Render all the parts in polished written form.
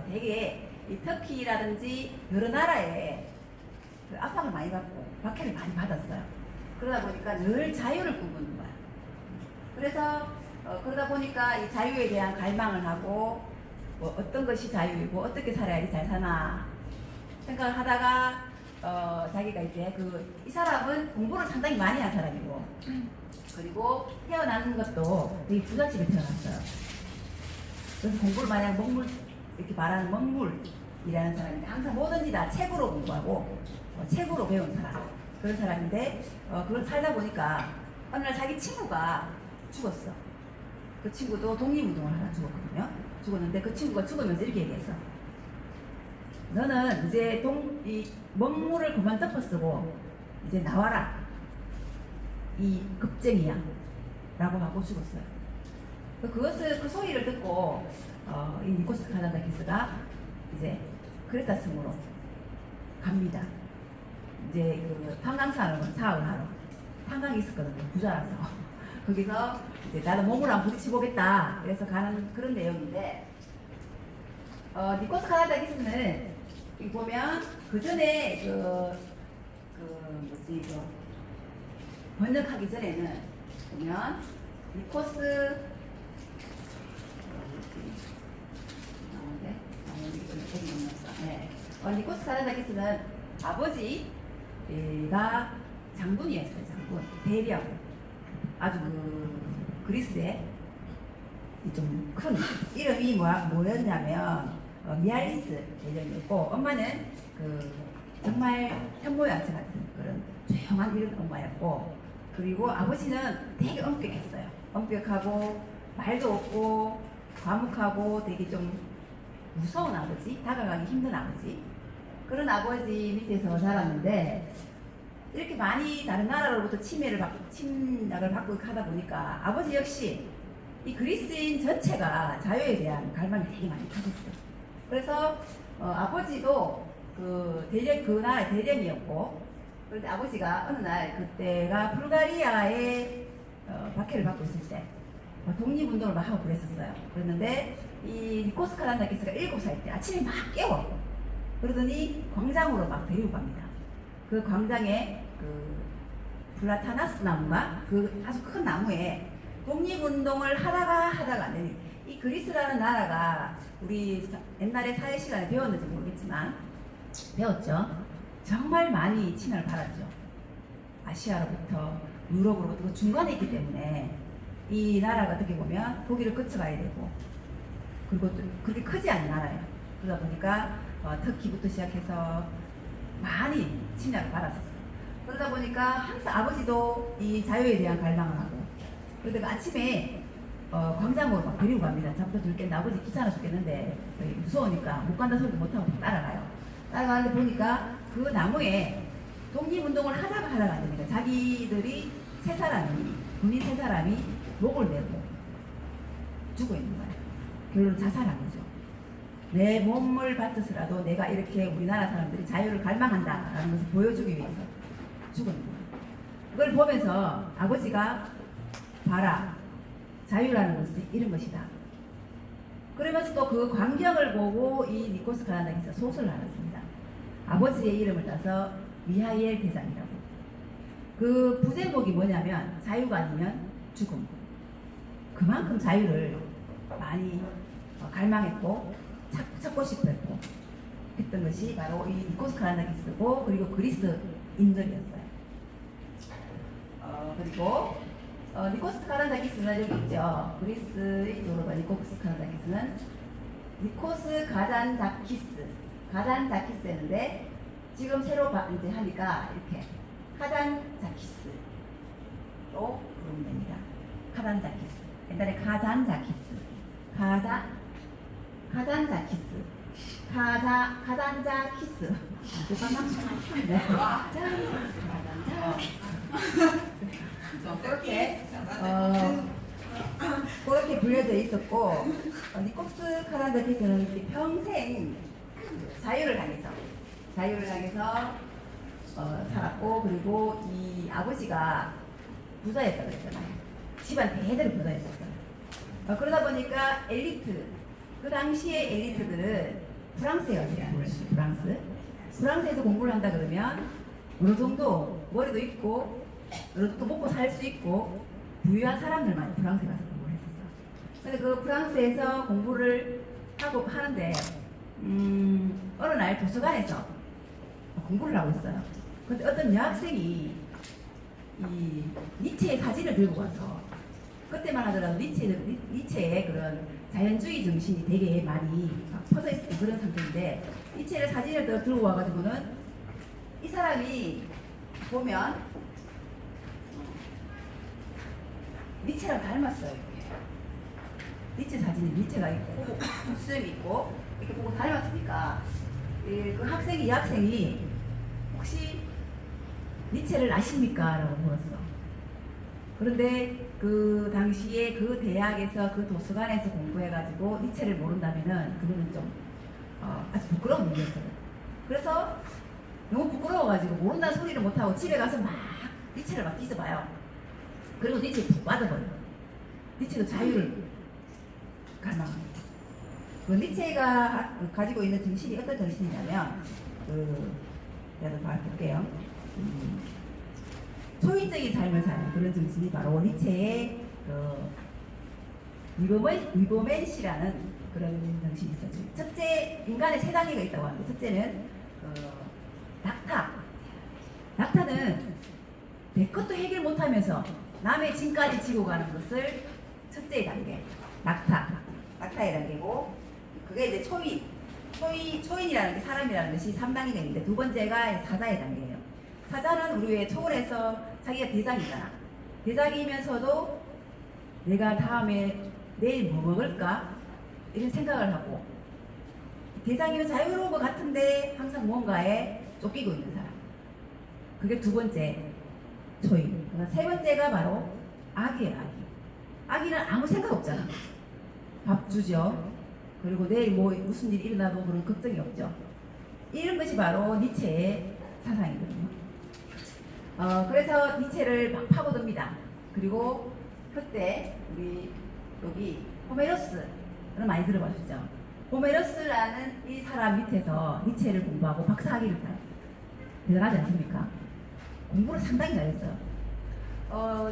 되게 이 터키라든지 여러 나라에 그 압박을 많이 받고 박해를 많이 받았어요. 그러다 보니까 늘 자유를 꿈꾸는 거야. 그래서 그러다 보니까 이 자유에 대한 갈망을 하고 뭐 어떤 것이 자유이고 어떻게 살아야지 잘 사나 생각을 하다가 자기가 이제 이 사람은 공부를 상당히 많이 한 사람이고 그리고 태어나는 것도 되게 부잣집에 태어났어요. 그래서 공부를 많이 하고 이렇게 말하는 먹물이라는 사람인데 항상 뭐든지 다 책으로 공부하고 책으로 배운 사람 그런 사람인데 그걸 살다 보니까 어느 날 자기 친구가 죽었어. 그 친구도 독립운동을 하다 죽었거든요. 죽었는데 그 친구가 죽으면서 이렇게 얘기했어. 너는 이제 이 먹물을 그만 덮어쓰고 이제 나와라. 이 겁쟁이야. 라고 하고 죽었어요. 그 소리를 듣고 이 니코스 카자다키스가 이제 크레타 섬으로 갑니다. 이제 그 탄광산업을 사업을 하러 탄광이 있었거든요. 부자라서 거기서 이제 나도 몸을 한번 부딪혀보겠다. 그래서 가는 그런 내용인데 니코스 카자다키스는 여기 보면 그 전에 번역하기 전에는 보면 니코스 니코스 카자다키스는 아버지가 장군이었어요. 장군 대령 아주 그리스의 좀 큰 이름이 뭐였냐면 미알리스 대령이었고 엄마는 정말 현모양처 같은 그런 조용한 이런 엄마였고 그리고 아버지는 되게 엄격했어요. 엄격하고 말도 없고 과묵하고 되게 좀 무서운 아버지, 다가가기 힘든 아버지 그런 아버지 밑에서 자랐는데 이렇게 많이 다른 나라로부터 침략을 받고 하다 보니까 아버지 역시 이 그리스인 전체가 자유에 대한 갈망이 되게 많이 가졌어요. 그래서 아버지도 그 나라의 대령이었고 그런데 아버지가 어느 날 그때가 불가리아의 박해를 받고 있을 때 독립운동을 막 하고 그랬었어요. 그랬는데 이 니코스 카자다키스가 7살 때 아침에 막 깨워. 그러더니 광장으로 막 데리고 갑니다. 그 광장에 플라타나스 나무가 아주 큰 나무에 독립운동을 하다가 이 그리스라는 나라가 우리 옛날에 사회 시간에 배웠는지 모르겠지만 배웠죠. 정말 많이 침략을 받았죠. 아시아로부터 유럽으로부터 그 중간에 있기 때문에 이 나라가 어떻게 보면 독일을 거쳐가야 되고 그리고 또 그렇게 크지 않은 나라예요. 그러다 보니까 터키부터 시작해서 많이 침략을 받았었어요. 그러다 보니까 항상 아버지도 이 자유에 대한 갈망을 하고 그러다가 아침에 광장으로 막 데리고 갑니다. 잠도 들겠는데 아버지 귀찮아 죽겠는데 무서우니까 못 간다 소리도 못하고 따라가요. 따라가는데 보니까 그 나무에 독립운동을 하다가 안 됩니다. 자기들이 군인 세 사람이 목을 내고 죽어 있는 거예요. 결론 자살한 거죠. 내 몸을 바쳐서라도 내가 이렇게 우리나라 사람들이 자유를 갈망한다라는 것을 보여주기 위해서 죽은 거예요. 그걸 보면서 아버지가 봐라. 자유라는 것은 이런 것이다. 그러면서 또 그 광경을 보고 이 니코스 카자다키스가 소설을 알았습니다. 아버지의 이름을 따서 미하엘 대장이라고. 그 부제목이 뭐냐면 자유가 아니면 죽음. 그만큼 자유를 많이 갈망했고 찾고 싶었고 했던 것이 바로 이 니코스 카자다키스고 그리고 그리스 인들이었어요. 그리고 니코스 카자다키스는 여기 있죠. 그리스의 이쪽으로 니코스 카자다키스는 니코스 가잔자키스였는데 지금 새로 이제 하니까 이렇게 카잔자키스로 부르면 됩니다. 카잔자키스. 옛날에 가잔자키스. 가잔자키스. 네. 그렇게 불려져 있었고 니코스 카자다키스는 평생 자유를 향해서 살았고 그리고 이 아버지가 부자였다고 그랬잖아요. 집안 대대로 부자였었어요. 그러다 보니까 엘리트 그 당시의 엘리트들은 프랑스에 가시는 프랑스. 프랑스에서 공부를 한다 그러면 어느 정도 머리도 있고 어느 정도 먹고 살 수 있고 부유한 사람들만 프랑스에 가서 공부를 했었어. 근데 그 프랑스에서 공부를 하고 하는데 어느 날 도서관에서 공부를 하고 있어요. 근데 어떤 여학생이 이 니체의 사진을 들고 와서 그때만 하더라도 니체의 그런 자연주의 정신이 되게 많이 퍼져 있는 그런 상태인데 니체의 사진을 들고 와가지고는 이 사람이 보면 니체랑 닮았어요. 니체 사진이 니체가 있고 수염이 있고 이렇게 보고 닮았으니까 이 학생이 혹시 니체를 아십니까? 라고 물었어. 그런데 그 당시에 그 대학에서 그 도서관에서 공부해가지고 니체를 모른다면은 그거는 좀 아주 부끄러운 일이었거든. 그래서 너무 부끄러워가지고 모른다는 소리를 못하고 집에 가서 막 니체를 막 뒤져봐요. 그리고 니체에 푹 빠져버려. 니체도 자유를 갈망합니다. 그 니체가 가지고 있는 정신이 어떤 정신이냐면 제가 볼게요. 초인적인 삶을 사는 그런 정신이 바로 니체의 위버맨시라는 그런 정신이 있었죠. 첫째, 인간의 세 단계가 있다고 합니다. 첫째는 낙타는 내 것도 해결 못하면서 남의 짐까지 지고 가는 것을 첫째 단계, 낙타의 단계고, 그게 이제 초인이라는 게 사람이라는 것이 3단계가 있는데 두 번째가 사자의 단계예요. 사자는 우리 왜 초월해서 자기가 대장이잖아. 대장이면서도 내가 다음에 내일 뭐 먹을까? 이런 생각을 하고, 대장이면 자유로운 것 같은데 항상 무언가에 쫓기고 있는 사람. 그게 두 번째 초인. 세 번째가 바로 아기예요. 아기는 아무 생각 없잖아. 밥 주죠. 그리고 내일 뭐 무슨 일이 일어나도 그런 걱정이 없죠. 이런 것이 바로 니체의 사상이거든요. 그래서 니체를 막 파고듭니다. 그리고 그때 우리 여기 호메로스는 많이 들어보셨죠? 호메로스라는 이 사람 밑에서 니체를 공부하고 박사학위를 따요. 대단하지 않습니까? 공부를 상당히 잘했어요.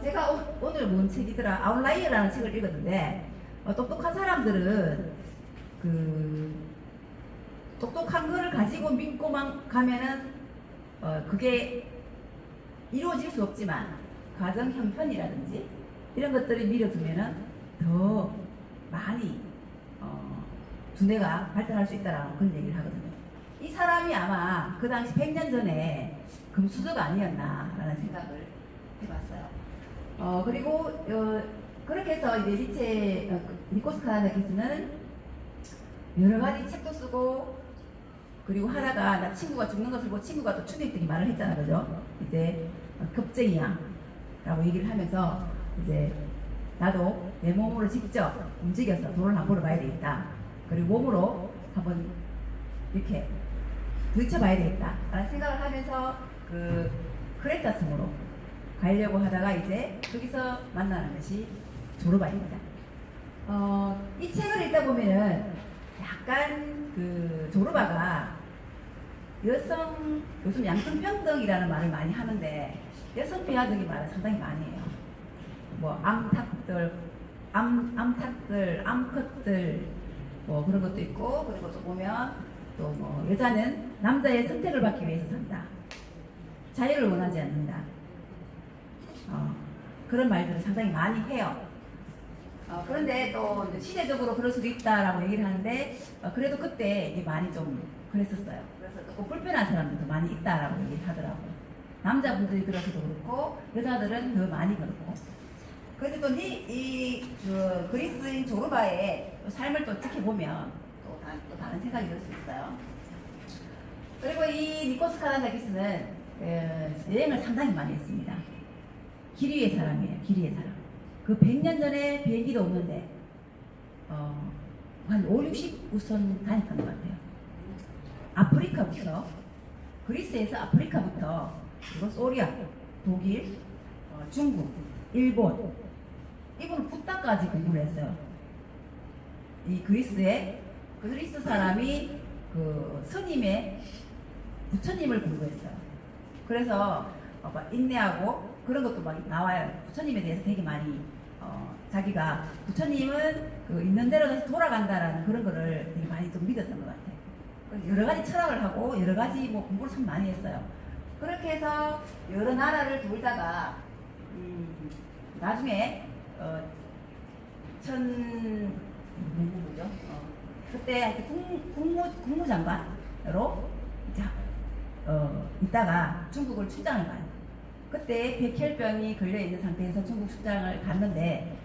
제가 오늘 본 책이더라. 아웃라이어라는 책을 읽었는데 똑똑한 사람들은 똑똑한 거를 가지고 믿고만 가면은 그게 이루어질 수 없지만 가정 형편이라든지 이런 것들을 밀어두면은 더 많이 두뇌가 발달할 수 있다라는 그런 얘기를 하거든요. 이 사람이 아마 그 당시 100년 전에 금수저가 아니었나라는 생각을 해봤어요. 그리고 그렇게 해서 이제 니코스 카자나키스는 여러 가지 책도 쓰고, 그리고 하다가 나 친구가 죽는 것을 보고 친구가 또 추격되게 말을 했잖아, 그죠? 이제 겁쟁이야 라고 얘기를 하면서 이제 나도 내 몸으로 직접 움직여서 돈을 한번 벌어봐야 되겠다. 그리고 몸으로 한번 이렇게 부딪혀봐야 되겠다 라는 생각을 하면서 크레타성으로 가려고 하다가 이제 거기서 만나는 것이 조르바입니다. 이 책을 읽다 보면은 약간 조르바가 요즘 양성평등이라는 말을 많이 하는데 여성 비하적인 말을 상당히 많이 해요. 뭐 암컷들, 뭐 그런 것도 있고, 그리고 또 보면 또 뭐 여자는 남자의 선택을 받기 위해서 산다. 자유를 원하지 않는다. 그런 말들을 상당히 많이 해요. 그런데 또 시대적으로 그럴 수도 있다라고 얘기를 하는데 그래도 그때 이게 많이 좀 그랬었어요. 그래서 조금 불편한 사람들도 많이 있다라고 얘기를 하더라고요. 남자분들이 그래서도 그렇고 여자들은 더 많이 그렇고. 그래서 또 그리스인 조르바의 삶을 또 지켜보면 또 다른 생각이 들 수 있어요. 그리고 이 니코스 카자나키스는 여행을 상당히 많이 했습니다. 기리의 사람이에요. 기리의 사람. 그 100년 전에 비행기도 없는데 한 5, 60우선 다녔던 것 같아요. 아프리카부터, 그리스에서 아프리카부터, 그리고 소리아, 독일, 중국, 일본, 이분은 부다까지 공부를 했어요. 이 그리스 사람이 그 스님의 부처님을 공부했어요. 그래서 막 인내하고 그런 것도 막 나와요. 부처님에 대해서 되게 많이 자기가 부처님은 그 있는 대로 다시 돌아간다라는 그런 거를 되게 많이 좀 믿었던 것 같아요. 여러 가지 철학을 하고 여러 가지 뭐 공부를 참 많이 했어요. 그렇게 해서 여러 나라를 돌다가 나중에 누구죠? 그때 하여튼 국무장관으로 이제 있다가 중국을 출장을 가요. 그때 백혈병이 걸려 있는 상태에서 중국 출장을 갔는데